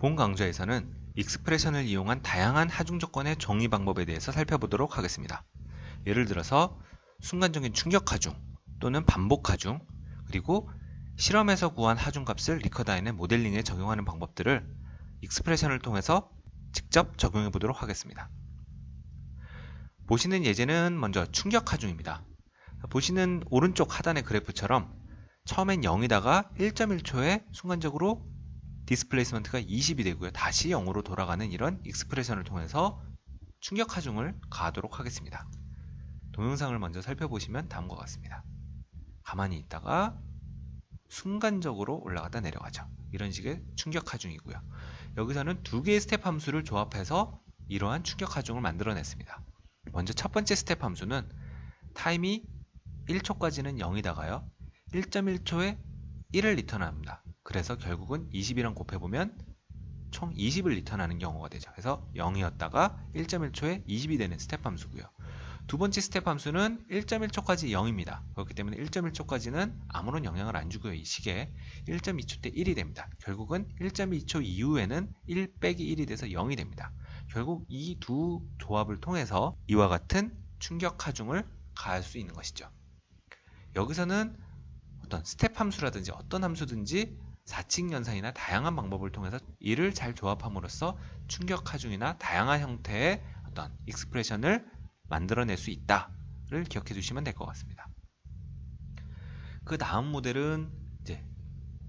본 강좌에서는 익스프레션을 이용한 다양한 하중 조건의 정의 방법에 대해서 살펴보도록 하겠습니다. 예를 들어서 순간적인 충격 하중 또는 반복 하중, 그리고 실험에서 구한 하중값을 리커다인의 모델링에 적용하는 방법들을 익스프레션을 통해서 직접 적용해 보도록 하겠습니다. 보시는 예제는 먼저 충격 하중입니다. 보시는 오른쪽 하단의 그래프처럼 처음엔 0이다가 1.1초에 순간적으로 디스플레이스먼트가 20이 되고요. 다시 0으로 돌아가는 이런 익스프레션을 통해서 충격 하중을 가하도록 하겠습니다. 동영상을 먼저 살펴보시면 다음과 같습니다. 가만히 있다가 순간적으로 올라갔다 내려가죠. 이런 식의 충격 하중이고요. 여기서는 두 개의 스텝 함수를 조합해서 이러한 충격 하중을 만들어냈습니다. 먼저 첫 번째 스텝 함수는 타임이 1초까지는 0이다가요. 1.1초에 1을 리턴합니다. 그래서 결국은 20이랑 곱해보면 총 20을 리턴하는 경우가 되죠. 그래서 0이었다가 1.1초에 20이 되는 스텝 함수고요. 두 번째 스텝 함수는 1.1초까지 0입니다. 그렇기 때문에 1.1초까지는 아무런 영향을 안 주고요. 이 시계에 1.2초 때 1이 됩니다. 결국은 1.2초 이후에는 1 빼기 1이 돼서 0이 됩니다. 결국 이 두 조합을 통해서 이와 같은 충격 하중을 가할 수 있는 것이죠. 여기서는 어떤 스텝 함수라든지 어떤 함수든지 4칙 연산이나 다양한 방법을 통해서 이를 잘 조합함으로써 충격 하중이나 다양한 형태의 어떤 익스프레션을 만들어낼 수 있다를 기억해 두시면 될 것 같습니다. 그 다음 모델은 이제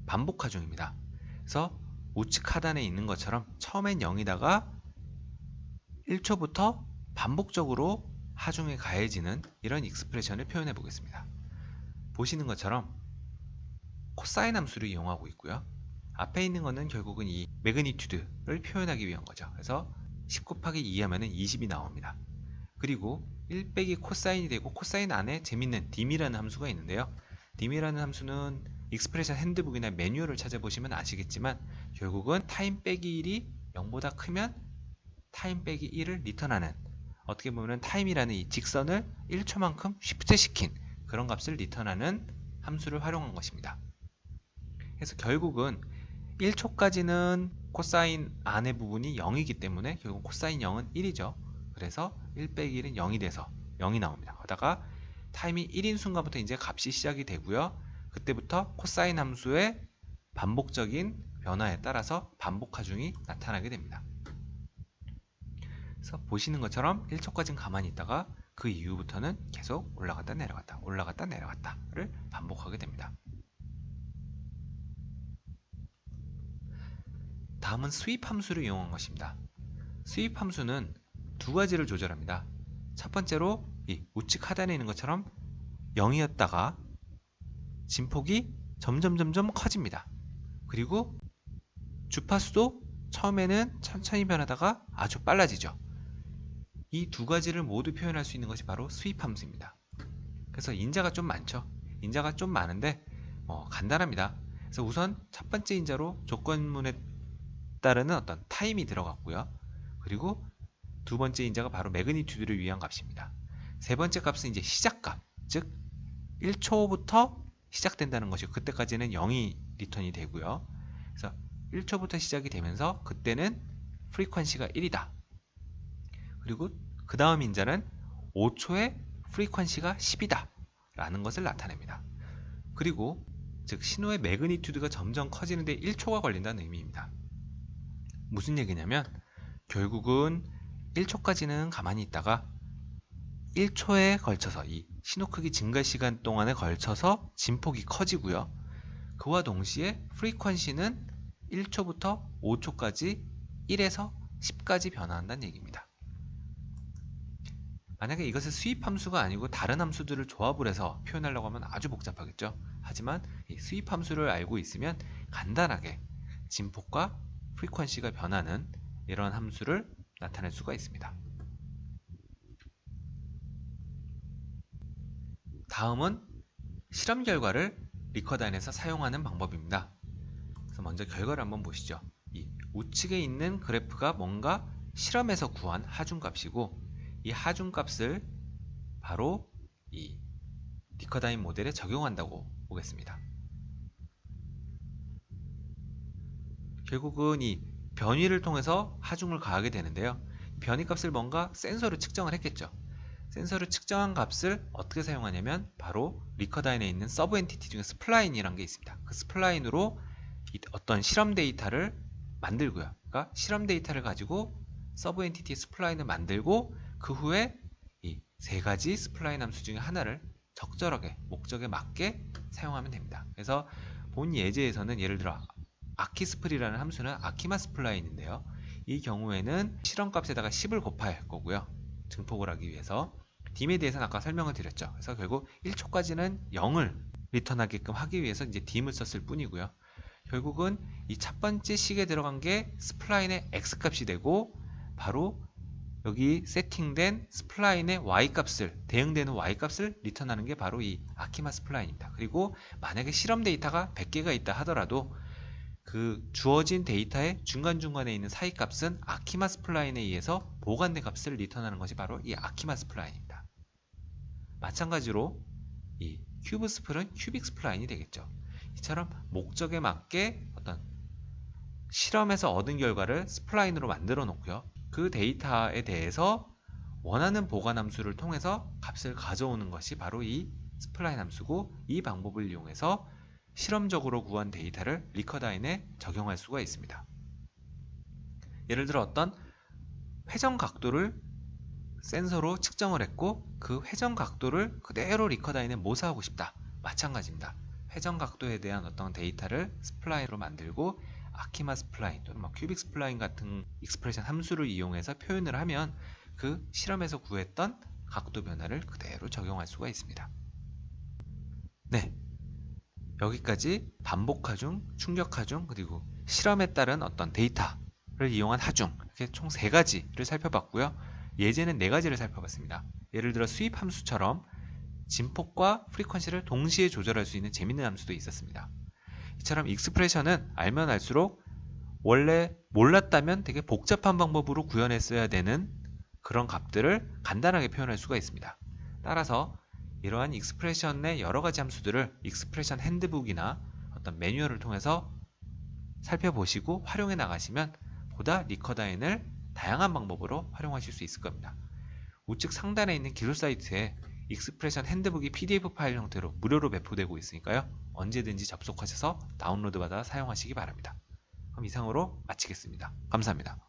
반복 하중입니다. 그래서 우측 하단에 있는 것처럼 처음엔 0이다가 1초부터 반복적으로 하중에 가해지는 이런 익스프레션을 표현해 보겠습니다. 보시는 것처럼 코사인 함수를 이용하고 있고요. 앞에 있는 것은 결국은 이 매그니튜드를 표현하기 위한 거죠. 그래서 10 곱하기 2 하면은 20이 나옵니다. 그리고 1 빼기 코사인이 되고 코사인 안에 재밌는 dim이라는 함수가 있는데요. dim이라는 함수는 익스프레션 핸드북이나 매뉴얼을 찾아보시면 아시겠지만 결국은 타임 빼기 1이 0보다 크면 타임 빼기 1을 리턴하는, 어떻게 보면 타임이라는 이 직선을 1초만큼 쉬프트시킨 그런 값을 리턴하는 함수를 활용한 것입니다. 그래서 결국은 1초까지는 코사인 안의 부분이 0이기 때문에 결국 코사인 0은 1이죠. 그래서 1 빼기 1은 0이 돼서 0이 나옵니다. 그러다가 타임이 1인 순간부터 이제 값이 시작이 되고요. 그때부터 코사인 함수의 반복적인 변화에 따라서 반복 하중이 나타나게 됩니다. 그래서 보시는 것처럼 1초까지는 가만히 있다가 그 이후부터는 계속 올라갔다 내려갔다 올라갔다 내려갔다를 반복하게 됩니다. 다음은 스윕 함수를 이용한 것입니다. 스윕 함수는 두 가지를 조절합니다. 첫 번째로 이 우측 하단에 있는 것처럼 0이었다가 진폭이 점점 커집니다. 그리고 주파수도 처음에는 천천히 변하다가 아주 빨라지죠. 이 두 가지를 모두 표현할 수 있는 것이 바로 스윕 함수입니다. 그래서 인자가 좀 많죠. 인자가 좀 많은데 간단합니다. 그래서 우선 첫 번째 인자로 조건문에 따르는 어떤 타임이 들어갔고요. 그리고 두 번째 인자가 바로 매그니튜드를 위한 값입니다. 세 번째 값은 이제 시작값, 즉 1초부터 시작된다는 것이고 그때까지는 0이 리턴이 되고요. 그래서 1초부터 시작이 되면서 그때는 프리퀀시가 1이다. 그리고 그 다음 인자는 5초에 프리퀀시가 10이다 라는 것을 나타냅니다. 그리고 즉 신호의 매그니튜드가 점점 커지는데 1초가 걸린다는 의미입니다. 무슨 얘기냐면 결국은 1초까지는 가만히 있다가 1초에 걸쳐서 이 신호 크기 증가 시간 동안에 걸쳐서 진폭이 커지고요. 그와 동시에 프리퀀시는 1초부터 5초까지 1에서 10까지 변화한다는 얘기입니다. 만약에 이것을 스윕 함수가 아니고 다른 함수들을 조합을 해서 표현하려고 하면 아주 복잡하겠죠. 하지만 이 스윕 함수를 알고 있으면 간단하게 진폭과 프리퀀시가 변하는 이런 함수를 나타낼 수가 있습니다. 다음은 실험 결과를 리커다인에서 사용하는 방법입니다. 그래서 먼저 결과를 한번 보시죠. 이 우측에 있는 그래프가 뭔가 실험에서 구한 하중값이고 이 하중값을 바로 이 리커다인 모델에 적용한다고 보겠습니다. 결국은 이 변위를 통해서 하중을 가하게 되는데요. 변위 값을 뭔가 센서로 측정을 했겠죠. 센서로 측정한 값을 어떻게 사용하냐면 바로 리커다인에 있는 서브 엔티티 중에 스플라인이라는 게 있습니다. 그 스플라인으로 어떤 실험 데이터를 만들고요. 그러니까 실험 데이터를 가지고 서브 엔티티 스플라인을 만들고 그 후에 이 세 가지 스플라인 함수 중에 하나를 적절하게 목적에 맞게 사용하면 됩니다. 그래서 본 예제에서는 예를 들어 아키스플이라는 함수는 아키마 스플라인인데요. 이 경우에는 실험값에다가 10을 곱할 거고요. 증폭을 하기 위해서 딤에 대해서는 아까 설명을 드렸죠. 그래서 결국 1초까지는 0을 리턴하게끔 하기 위해서 이제 딤을 썼을 뿐이고요. 결국은 이 첫 번째 식에 들어간 게 스플라인의 x값이 되고 바로 여기 세팅된 스플라인의 y값을 대응되는 y값을 리턴하는 게 바로 이 아키마 스플라인입니다. 그리고 만약에 실험 데이터가 100개가 있다 하더라도 그 주어진 데이터의 중간중간에 있는 사이값은 아키마 스플라인에 의해서 보관된 값을 리턴하는 것이 바로 이 아키마 스플라인입니다. 마찬가지로 이 큐브 스플은 큐빅 스플라인이 되겠죠. 이처럼 목적에 맞게 어떤 실험에서 얻은 결과를 스플라인으로 만들어 놓고요. 그 데이터에 대해서 원하는 보관 함수를 통해서 값을 가져오는 것이 바로 이 스플라인 함수고, 이 방법을 이용해서 실험적으로 구한 데이터를 리커다인에 적용할 수가 있습니다. 예를 들어 어떤 회전 각도를 센서로 측정을 했고 그 회전 각도를 그대로 리커다인에 모사하고 싶다. 마찬가지입니다. 회전 각도에 대한 어떤 데이터를 스플라인으로 만들고 아키마 스플라인 또는 큐빅 스플라인 같은 익스프레션 함수를 이용해서 표현을 하면 그 실험에서 구했던 각도 변화를 그대로 적용할 수가 있습니다. 네, 여기까지 반복 하중, 충격 하중, 그리고 실험에 따른 어떤 데이터를 이용한 하중, 이렇게 총 3가지를 살펴봤고요. 예제는 4가지를 살펴봤습니다. 예를 들어 수입 함수처럼 진폭과 프리퀀시를 동시에 조절할 수 있는 재밌는 함수도 있었습니다. 이처럼 익스프레션은 알면 알수록 원래 몰랐다면 되게 복잡한 방법으로 구현했어야 되는 그런 값들을 간단하게 표현할 수가 있습니다. 따라서 이러한 익스프레션의 여러가지 함수들을 익스프레션 핸드북이나 어떤 매뉴얼을 통해서 살펴보시고 활용해 나가시면 보다 리커다인을 다양한 방법으로 활용하실 수 있을 겁니다. 우측 상단에 있는 기술 사이트에 익스프레션 핸드북이 PDF 파일 형태로 무료로 배포되고 있으니까요. 언제든지 접속하셔서 다운로드 받아 사용하시기 바랍니다. 그럼 이상으로 마치겠습니다. 감사합니다.